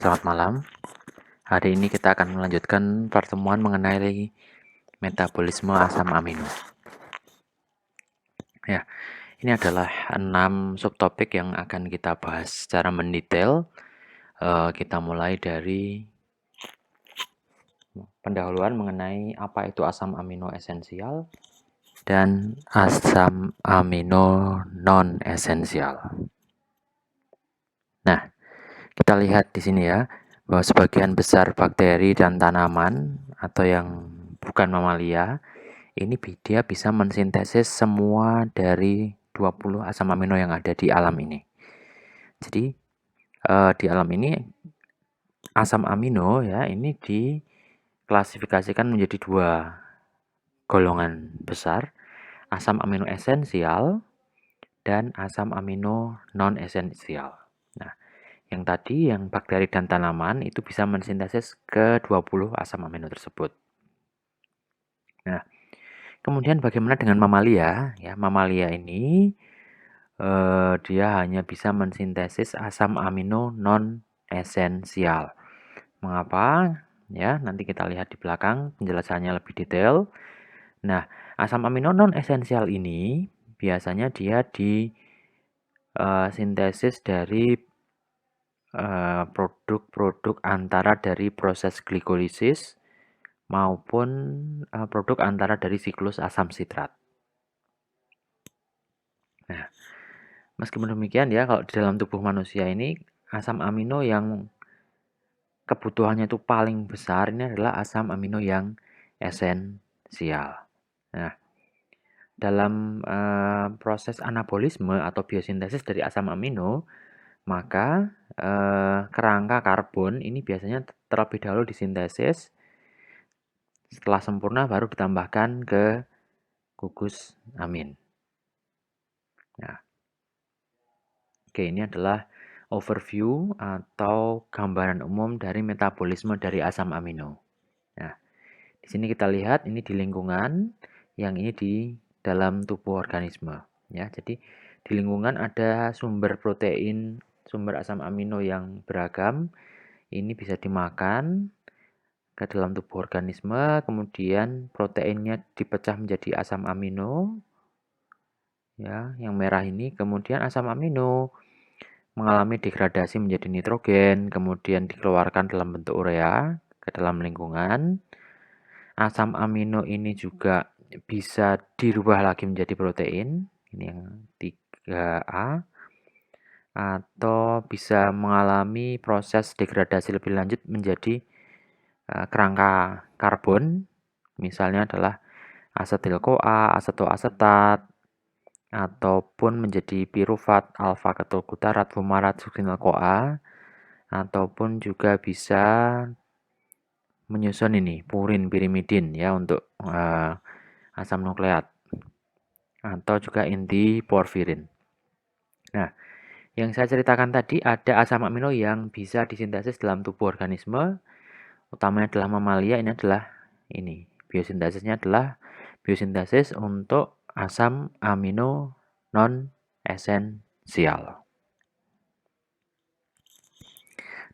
Selamat malam. Hari ini kita akan melanjutkan pertemuan mengenai metabolisme asam amino. Ya, ini adalah 6 subtopik yang akan kita bahas secara mendetail. Kita mulai dari pendahuluan mengenai apa itu asam amino esensial dan asam amino non esensial. Nah, kita lihat di sini ya, bahwa sebagian besar bakteri dan tanaman atau yang bukan mamalia, ini dia bisa mensintesis semua dari 20 asam amino yang ada di alam ini. Jadi di alam ini asam amino ya ini diklasifikasikan menjadi dua golongan besar, asam amino esensial dan asam amino non esensial. Nah, yang tadi, yang bakteri dan tanaman itu bisa mensintesis ke 20 asam amino tersebut. Nah, kemudian bagaimana dengan mamalia? Ya, mamalia ini dia hanya bisa mensintesis asam amino non esensial. Mengapa? Ya, nanti kita lihat di belakang penjelasannya lebih detail. Nah, asam amino non esensial ini biasanya dia disintesis dari produk-produk antara dari proses glikolisis maupun produk antara dari siklus asam sitrat. Nah, meskipun demikian ya, kalau di dalam tubuh manusia ini asam amino yang kebutuhannya itu paling besar ini adalah asam amino yang esensial. Nah, dalam proses anabolisme atau biosintesis dari asam amino, maka kerangka karbon ini biasanya terlebih dahulu disintesis. Setelah sempurna baru ditambahkan ke gugus amin. Nah, oke, ini adalah overview atau gambaran umum dari metabolisme dari asam amino. Nah, di sini kita lihat ini di lingkungan, yang ini di dalam tubuh organisme. Ya, jadi di lingkungan ada sumber protein, sumber asam amino yang beragam. Ini bisa dimakan ke dalam tubuh organisme, kemudian proteinnya dipecah menjadi asam amino. Ya, yang merah ini, kemudian asam amino mengalami degradasi menjadi nitrogen, kemudian dikeluarkan dalam bentuk urea ke dalam lingkungan. Asam amino ini juga bisa dirubah lagi menjadi protein, ini yang 3A, atau bisa mengalami proses degradasi lebih lanjut menjadi kerangka karbon, misalnya adalah asetil-CoA, asetoasetat, ataupun menjadi pirufat, alfa-ketogutarat, fumarat, suksinil-CoA, ataupun juga bisa menyusun ini purin pirimidin ya untuk asam nukleat atau juga inti porfirin. Nah, yang saya ceritakan tadi ada asam amino yang bisa disintesis dalam tubuh organisme, utamanya adalah mamalia. Ini adalah biosintesisnya adalah biosintesis untuk asam amino non esensial.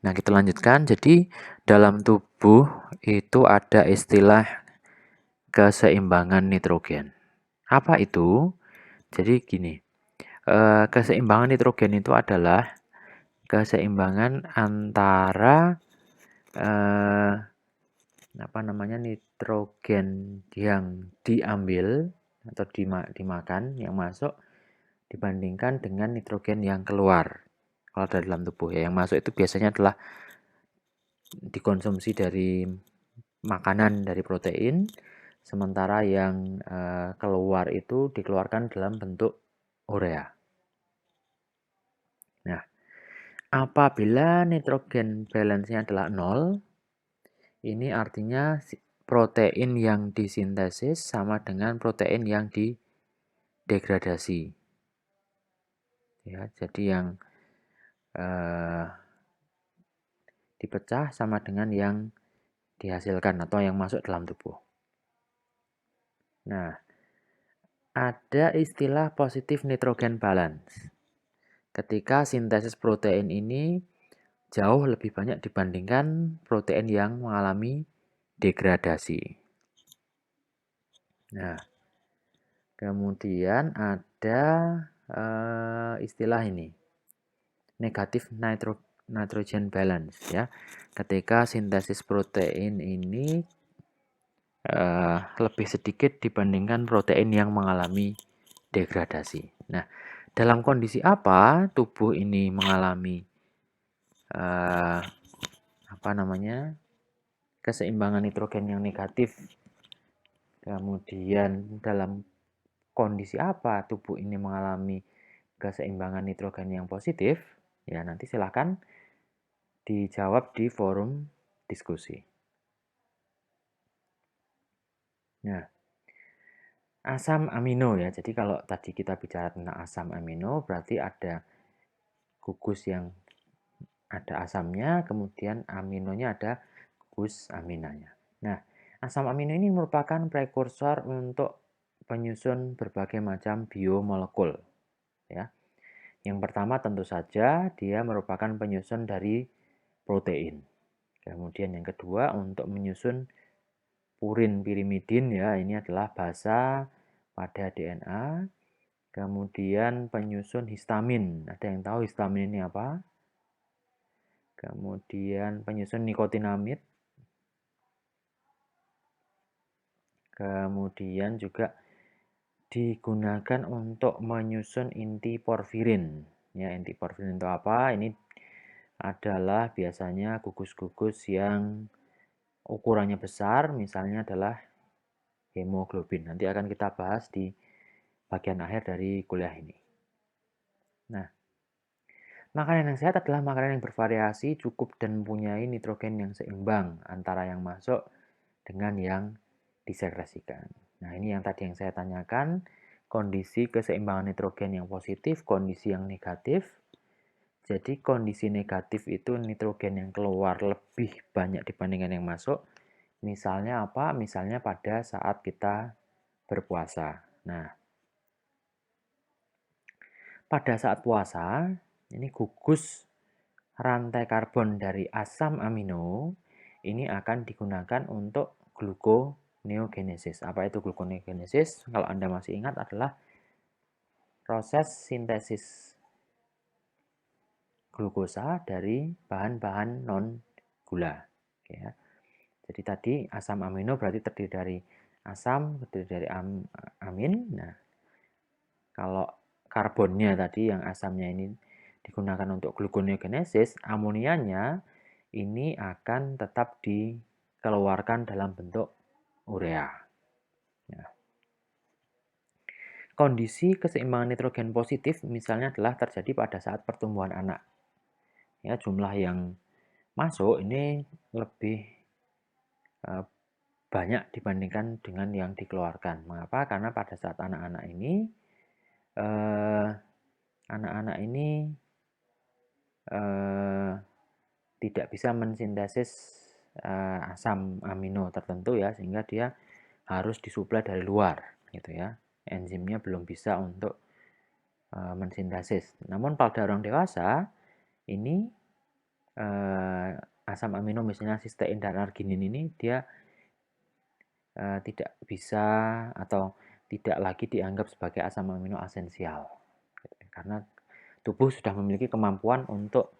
Nah, kita lanjutkan. Jadi, dalam tubuh itu ada istilah keseimbangan nitrogen. Apa itu? Jadi gini, keseimbangan nitrogen itu adalah keseimbangan antara nitrogen yang diambil atau dimakan yang masuk dibandingkan dengan nitrogen yang keluar kalau dari dalam tubuh ya. Yang masuk itu biasanya adalah dikonsumsi dari makanan dari protein, sementara yang keluar itu dikeluarkan dalam bentuk urea. Nah, apabila nitrogen balance-nya adalah 0, ini artinya protein yang disintesis sama dengan protein yang didegradasi. Ya, jadi yang dipecah sama dengan yang dihasilkan atau yang masuk dalam tubuh. Nah, ada istilah positive nitrogen balance. Ketika sintesis protein ini jauh lebih banyak dibandingkan protein yang mengalami degradasi. Nah, kemudian ada istilah ini, negatif nitrogen balance ya. Ketika sintesis protein ini lebih sedikit dibandingkan protein yang mengalami degradasi. Nah, dalam kondisi apa tubuh ini mengalami uh, apa namanya keseimbangan nitrogen yang negatif? Kemudian dalam kondisi apa tubuh ini mengalami keseimbangan nitrogen yang positif? Ya, nanti silakan dijawab di forum diskusi. Nah, asam amino ya. Jadi kalau tadi kita bicara tentang asam amino, berarti ada gugus yang ada asamnya, kemudian aminonya ada gugus aminanya. Nah, asam amino ini merupakan prekursor untuk penyusun berbagai macam biomolekul. Ya. Yang pertama tentu saja dia merupakan penyusun dari protein. Kemudian yang kedua untuk menyusun purin pirimidin ya, ini adalah basa pada DNA. Kemudian penyusun histamin. Ada yang tahu histamin ini apa? Kemudian penyusun nikotinamid. Kemudian juga digunakan untuk menyusun inti porfirin. Ya, inti porfirin itu apa? Ini adalah biasanya gugus-gugus yang ukurannya besar, misalnya adalah hemoglobin. Nanti akan kita bahas di bagian akhir dari kuliah ini. Nah, makanan yang sehat adalah makanan yang bervariasi, cukup, dan mempunyai nitrogen yang seimbang antara yang masuk dengan yang disekresikan. Nah, ini yang tadi yang saya tanyakan, kondisi keseimbangan nitrogen yang positif, kondisi yang negatif. Jadi kondisi negatif itu nitrogen yang keluar lebih banyak dibandingkan yang masuk. Misalnya apa? Misalnya pada saat kita berpuasa. Nah, pada saat puasa, ini gugus rantai karbon dari asam amino ini akan digunakan untuk gluconeogenesis. Apa itu gluconeogenesis? Kalau Anda masih ingat adalah proses sintesis glukosa dari bahan-bahan non-gula. Ya. Jadi tadi asam amino berarti terdiri dari asam, terdiri dari amin. Nah, kalau karbonnya tadi yang asamnya ini digunakan untuk gluconeogenesis, amonianya ini akan tetap dikeluarkan dalam bentuk urea. Nah, kondisi keseimbangan nitrogen positif misalnya adalah terjadi pada saat pertumbuhan anak. Ya, jumlah yang masuk ini lebih banyak dibandingkan dengan yang dikeluarkan. Mengapa? Karena pada saat anak-anak ini tidak bisa mensintesis asam amino tertentu ya, sehingga dia harus disuplai dari luar gitu ya. Enzimnya belum bisa untuk mensintesis. Namun pada orang dewasa ini asam amino misalnya sistein dan arginin ini dia tidak bisa atau tidak lagi dianggap sebagai asam amino esensial karena tubuh sudah memiliki kemampuan untuk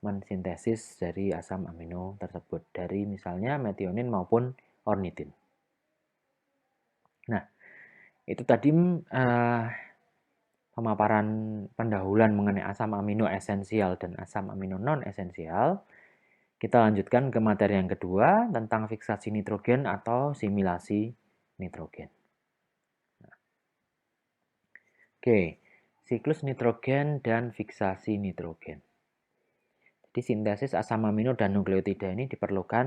mensintesis dari asam amino tersebut dari misalnya metionin maupun ornitin. Nah, itu tadi pemaparan pendahuluan mengenai asam amino esensial dan asam amino non esensial. Kita lanjutkan ke materi yang kedua tentang fiksasi nitrogen atau similasi nitrogen. Oke, siklus nitrogen dan fiksasi nitrogen. Jadi sintesis asam amino dan nukleotida ini diperlukan,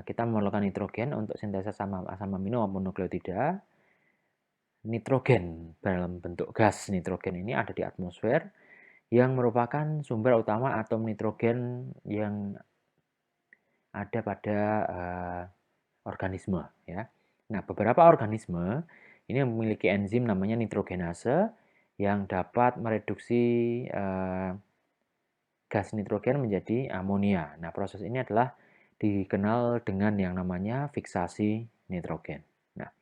kita memerlukan nitrogen untuk sintesis asam amino maupun nukleotida. Nitrogen dalam bentuk gas nitrogen ini ada di atmosfer yang merupakan sumber utama atom nitrogen yang ada pada organisme ya. Nah, beberapa organisme ini memiliki enzim namanya nitrogenase yang dapat mereduksi gas nitrogen menjadi amonia. Nah, proses ini adalah dikenal dengan yang namanya fiksasi nitrogen. Nah,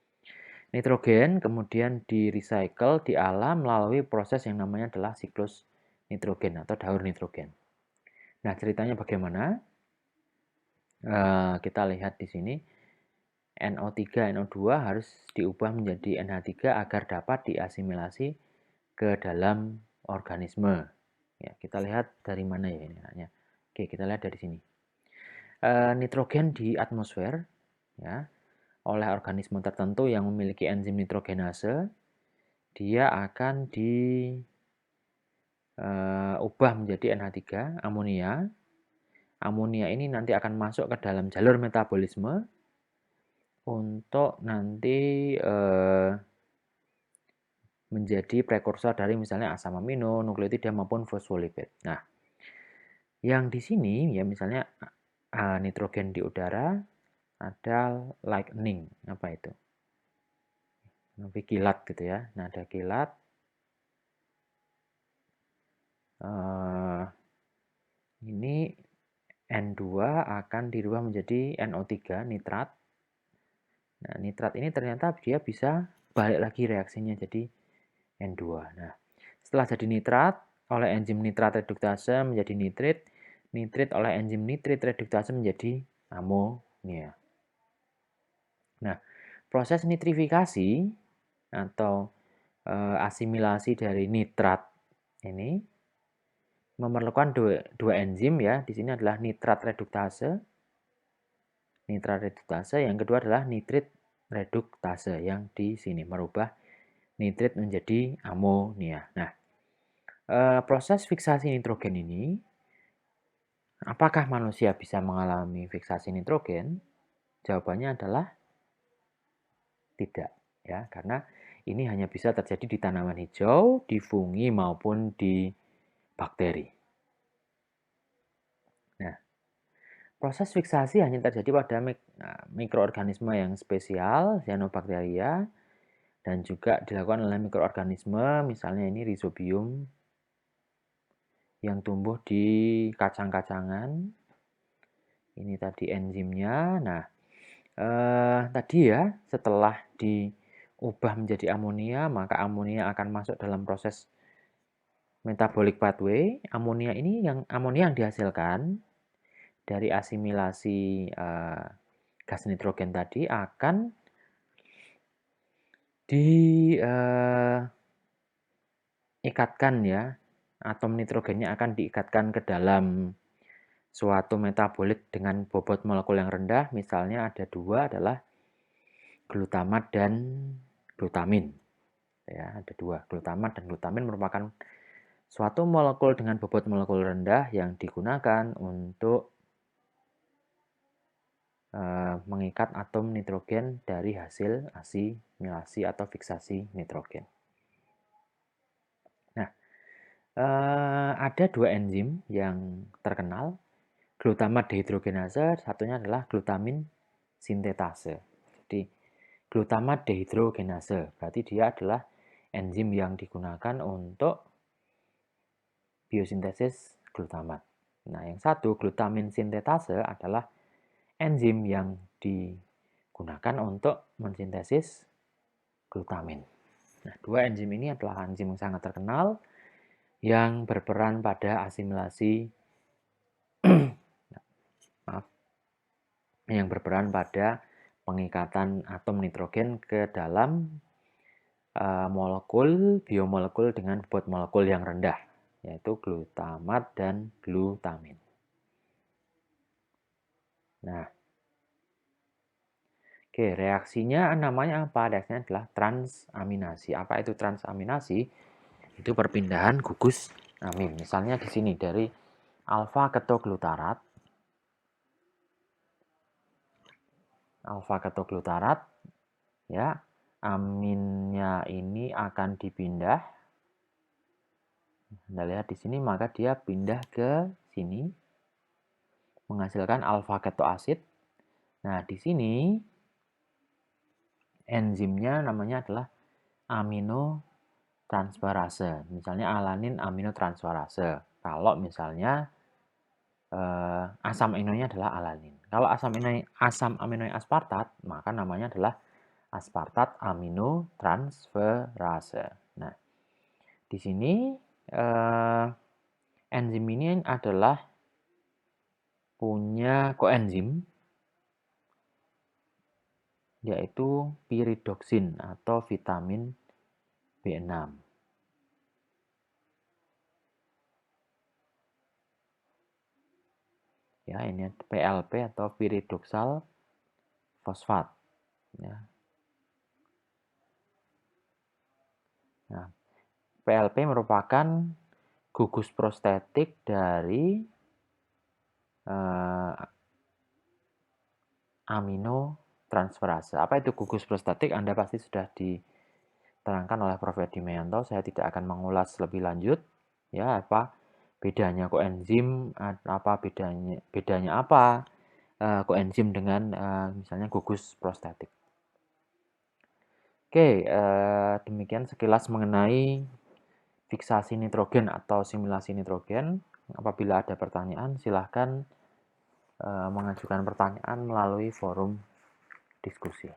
nitrogen kemudian di-recycle di alam melalui proses yang namanya adalah siklus nitrogen atau daur nitrogen. Nah, ceritanya bagaimana? Kita lihat di sini. NO3, NO2 harus diubah menjadi NH3 agar dapat diasimilasi ke dalam organisme. Ya, kita lihat dari mana ya ini. Oke, kita lihat dari sini. Nitrogen di atmosfer, ya, oleh organisme tertentu yang memiliki enzim nitrogenase, dia akan diubah menjadi NH3, amonia. Amonia ini nanti akan masuk ke dalam jalur metabolisme untuk nanti menjadi prekursor dari misalnya asam amino, nukleotida maupun fosfolipid. Nah, yang di sini ya misalnya nitrogen di udara ada lightning, apa itu? Nanti kilat gitu ya. Nah, ada kilat. Ini N2 akan dirubah menjadi NO3, nitrat. Nah, nitrat ini ternyata dia bisa balik lagi reaksinya jadi N2. Nah, setelah jadi nitrat, oleh enzim nitrat reduktase menjadi nitrit, nitrit oleh enzim nitrit reduktase menjadi amonia. Nah, proses nitrifikasi atau asimilasi dari nitrat ini memerlukan dua enzim ya. Di sini adalah nitrat reduktase. Nitrat reduktase yang kedua adalah nitrit reduktase yang di sini merubah nitrit menjadi amonia. Nah, proses fiksasi nitrogen ini, apakah manusia bisa mengalami fiksasi nitrogen? Jawabannya adalah tidak, ya, karena ini hanya bisa terjadi di tanaman hijau, di fungi maupun di bakteri. Nah, proses fiksasi hanya terjadi pada mikroorganisme yang spesial, cyanobacteria, dan juga dilakukan oleh mikroorganisme, misalnya ini Rhizobium yang tumbuh di kacang-kacangan. Ini tadi enzimnya. Nah, tadi ya, setelah diubah menjadi amonia, maka amonia akan masuk dalam proses metabolic pathway. Amonia yang dihasilkan dari asimilasi gas nitrogen tadi akan diikatkan ya, atom nitrogennya akan diikatkan ke dalam suatu metabolit dengan bobot molekul yang rendah. Misalnya ada dua adalah glutamat dan glutamin. Ya, ada dua, glutamat dan glutamin merupakan suatu molekul dengan bobot molekul rendah yang digunakan untuk mengikat atom nitrogen dari hasil asimilasi atau fiksasi nitrogen. Nah, ada dua enzim yang terkenal, glutamat dehidrogenase, satunya adalah glutamin sintetase. Jadi, glutamat dehidrogenase, berarti dia adalah enzim yang digunakan untuk biosintesis glutamat. Nah, yang satu, glutamin sintetase adalah enzim yang digunakan untuk mensintesis glutamin. Nah, dua enzim ini adalah enzim yang sangat terkenal yang berperan pada asimilasi yang berperan pada pengikatan atom nitrogen ke dalam molekul biomolekul dengan bobot molekul yang rendah, yaitu glutamat dan glutamin. Nah, oke, reaksinya namanya apa? Reaksinya adalah transaminasi. Apa itu transaminasi? Itu perpindahan gugus amin. Misalnya di sini dari alfa ketoglutarat. Alfa ketoglutarat ya, aminnya ini akan dipindah. Anda lihat di sini, maka dia pindah ke sini menghasilkan alfa ketoasid. Nah, di sini enzimnya namanya adalah aminotransferase. Misalnya alanin aminotransferase. Kalau misalnya asam aminonya adalah alanin. Kalau asam amino aspartat, maka namanya adalah aspartat aminotransferase. Nah, di sini enzim ini adalah punya koenzim yaitu piridoksin atau vitamin B6. Ya, ini PLP atau piridoksal fosfat. Ya. Nah, PLP merupakan gugus prostetik dari aminotransferase. Apa itu gugus prostetik? Anda pasti sudah diterangkan oleh Prof. Edimeanto. Saya tidak akan mengulas lebih lanjut. Ya, apa bedanya koenzim? Apa bedanya apa koenzim dengan misalnya gugus prostetik? Oke, demikian sekilas mengenai fiksasi nitrogen atau simulasi nitrogen. Apabila ada pertanyaan, silahkan mengajukan pertanyaan melalui forum diskusi.